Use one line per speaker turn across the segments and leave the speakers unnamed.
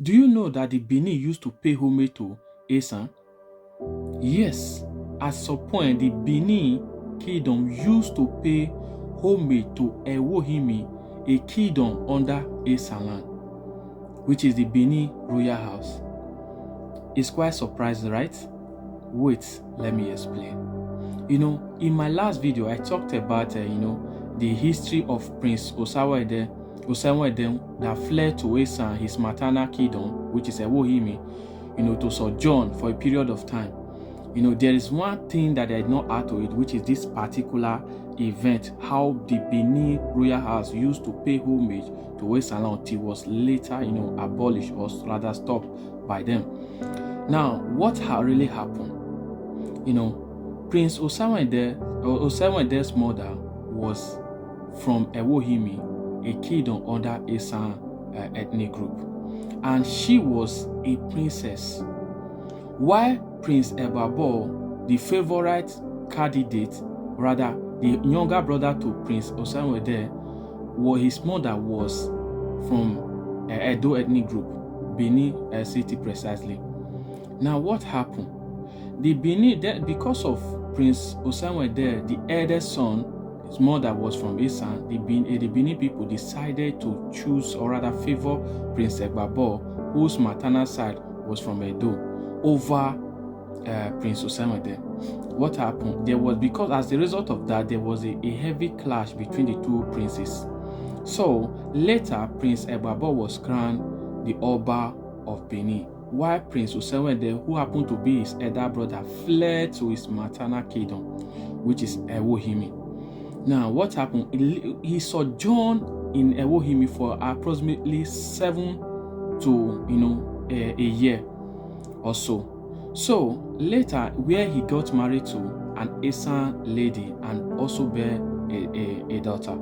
Do you know that the Benin used to pay homage to Esan? Yes, at some point, the Benin kingdom used to pay homage to Ewohimi, a kingdom under Esan, which is the Benin royal house. It's quite surprising, right? Wait, let me explain. In my last video, I talked about, the history of Prince Osawa-Eden that fled to Esan, his maternal kingdom, which is Ewohimi, to sojourn for a period of time. There is one thing that I did not add to it, which is this particular event, how the Benin royal house used to pay homage to Esan until it was later, abolished or rather stopped by them. Now, what really happened? Prince Osawa-Eden's mother was from Ewohimi, a kingdom under Esan ethnic group, and she was a princess. While Prince Ebabo, the favorite candidate, rather the younger brother to Prince Osawa-Eden, his mother was from Edo ethnic group, Benin city precisely. Now, what happened? The Benin, because of Prince Osawa-Eden, the eldest son, his mother was from Esan, the Benin people decided to choose or rather favor Prince Ebabo, whose maternal side was from Edo, over Prince Osawa-Eden. What happened? Because as a result of that, there was a heavy clash between the two princes. So later, Prince Ebabo was crowned the Oba of Benin, while Prince Osawa-Eden, who happened to be his elder brother, fled to his maternal kingdom, which is Ewohimi. Now, what happened? He sojourned in Ewohimi for approximately 7 to a year or so. So later, where he got married to an Esan lady and also bear a daughter.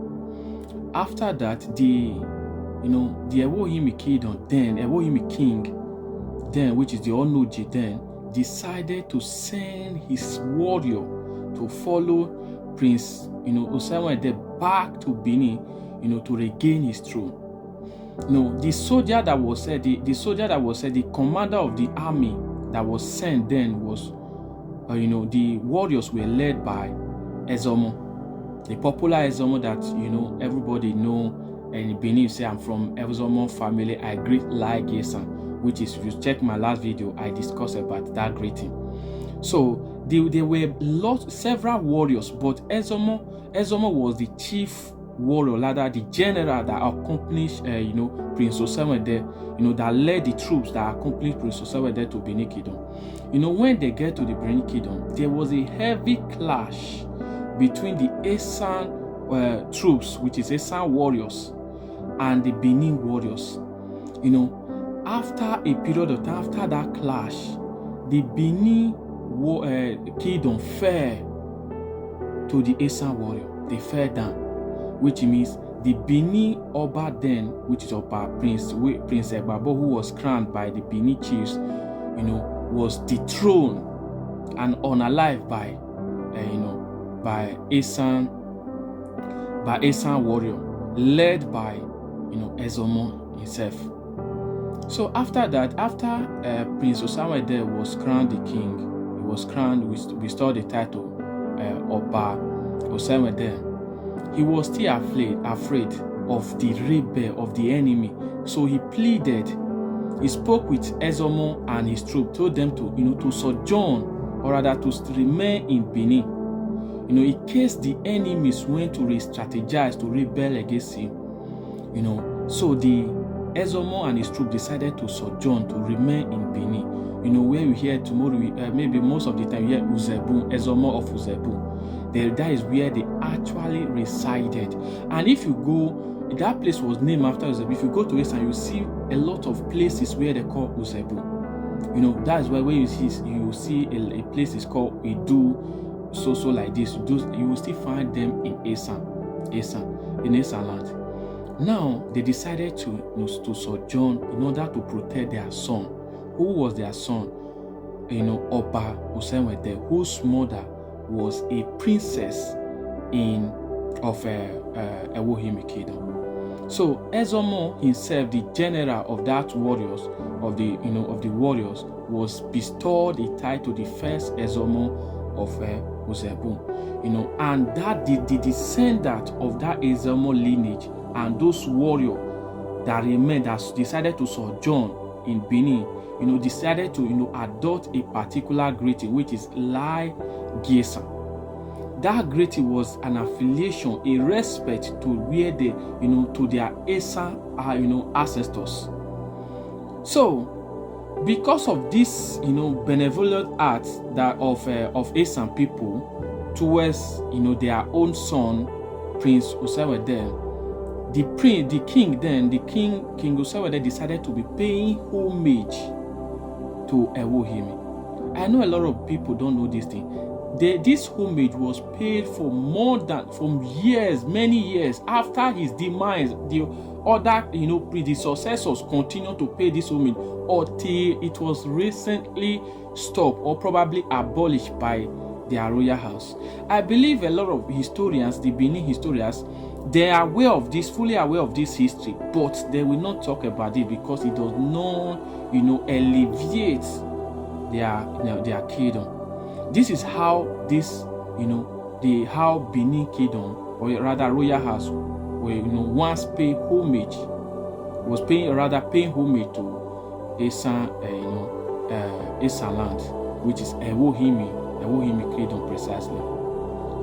After that, the Ewohimi kingdom, then Ewohimi king, then which is the Onoji, then decided to send his warrior to follow Prince Osawa-Eden back to Benin, to regain his throne. The soldier that was said, the commander of the army that was sent then was, the warriors were led by Ezomo, the popular Ezomo that everybody know. And Benin, say I'm from Ezomo family. I greet like Esan, which is, if you check my last video, I discussed about that greeting. So there were several warriors, but Ezomo was the chief warrior, rather the general that accompanied Prince Osawa-Eden, that led the troops that accompanied Prince Osawa-Eden to Benin Kingdom. When they get to the Benin Kingdom, there was a heavy clash between the Esan troops, which is Esan warriors, and the Benin warriors. After a period of time, after that clash, the Benin kingdom fell to the Esan warrior. They fell down, which means the Benin Oba then, which is Oba Prince Ebabo, who was crowned by the Benin chiefs, was dethroned and unalived by Esan warrior, led by Ezomo himself. So after that, Prince Osawa-Eden was crowned the king, he was crowned, we restored the title Oba Osawa-Eden. He was still afraid of the rebel, of the enemy. So he pleaded, he spoke with Ezomo and his troop, told them to sojourn, or rather to remain in Benin, in case the enemies went to re-strategize, to rebel against him. So the Ezomo and his troop decided to sojourn, to remain in Benin. Where you hear tomorrow, maybe most of the time you hear Uzebu, Ezomo of Uzebu. That is where they actually resided. And if you go, that place was named after Uzebu. If you go to Esan, you see a lot of places where they call Uzebu. That is why when you see a place is called Idu, so like this, you will still find them in Esan land. Now they decided to sojourn in order to protect their son. Who was their son? Oba Osawa-Eden, whose mother was a princess of Ewohimi kingdom. So Ezomo himself, the general of that warriors, of the warriors, was bestowed a title, the first Ezomo of Uzebu. And that the descendant of that Ezomo lineage and those warriors that remained, that decided to sojourn in Benin, decided to adopt a particular greeting, which is Lai Gesan. That greeting was an affiliation, a respect to where they, to their Esan, ancestors. So, because of this, benevolent acts that of Esan people towards, their own son, Prince Osewede, King Osewede decided to be paying homage to Ewohimi. I know a lot of people don't know this thing. This homage was paid for many years after his demise. The other, predecessors continued to pay this homage until it was recently stopped or probably abolished by their royal house. I believe a lot of historians, the Benin historians, they are aware of this, fully aware of this history, but they will not talk about it because it does not, alleviate their kingdom. This is how this, how Benin kingdom, or rather royal house, once paid homage, paying homage to Esan land, which is Ewohimi kingdom precisely.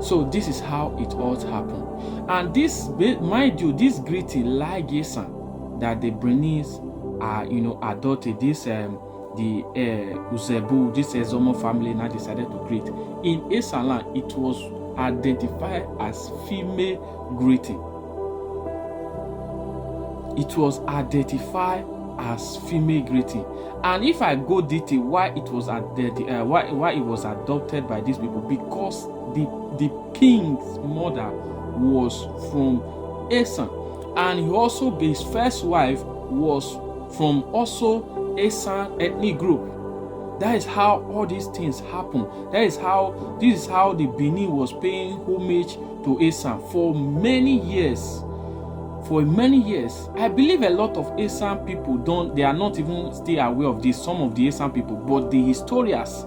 So this is how it all happened. And this, mind you, this greeting, like Esan, that the Beninese are, adopted, this the Uzebu, this Ezomo family now decided to greet. In Esan, it was identified as female greeting. It was identified as female greeting. And if I go detail why it was why it was adopted by these people, because the king's mother was from Esan, and his first wife was from also Esan ethnic group. That is how all these things happen. This is how the Benin was paying homage to Esan for many years. I believe a lot of Esan people they are not even still aware of this, some of the Esan people, but the historians,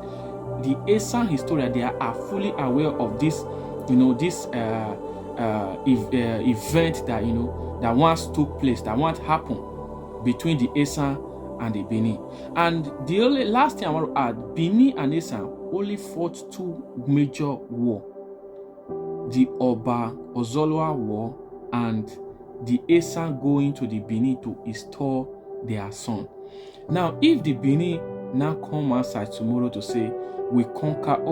the Esan historians, they are fully aware of this, this event that, that once took place, that once happened between the Esan and the Benin. And the only last thing I want to add, Benin and Esan only fought two major wars: the Oba Ozolwa War and the Esan going to the Benin to install their son. Now, if the Benin now come outside tomorrow to say we conquered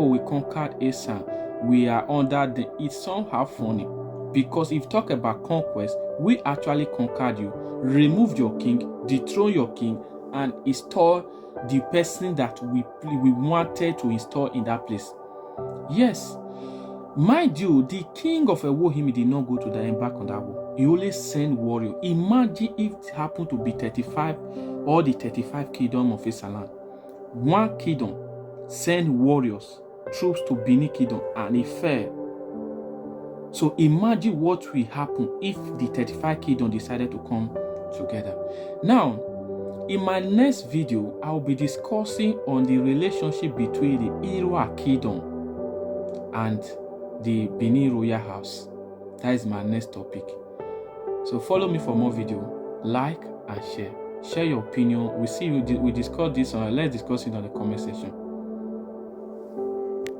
Esan, we are under it's somehow funny, because if you talk about conquest, we actually conquered you, removed your king, dethroned your king, and install the person that we wanted to install in that place. Yes, mind you, the king of Ewohimi did not go to the embark on that war. He only sent warrior. Imagine if it happened to be 35 or the 35 kingdom of Esaland. One kingdom send warriors, troops to Benin kingdom, and it fell. So imagine what will happen if the 35 kingdom decided to come together. Now, in my next video, I will be discussing on the relationship between the Irwa kingdom and the Benin royal house. That is my next topic. So follow me for more video, like and share your opinion. We discuss this let's discuss it on the comment section.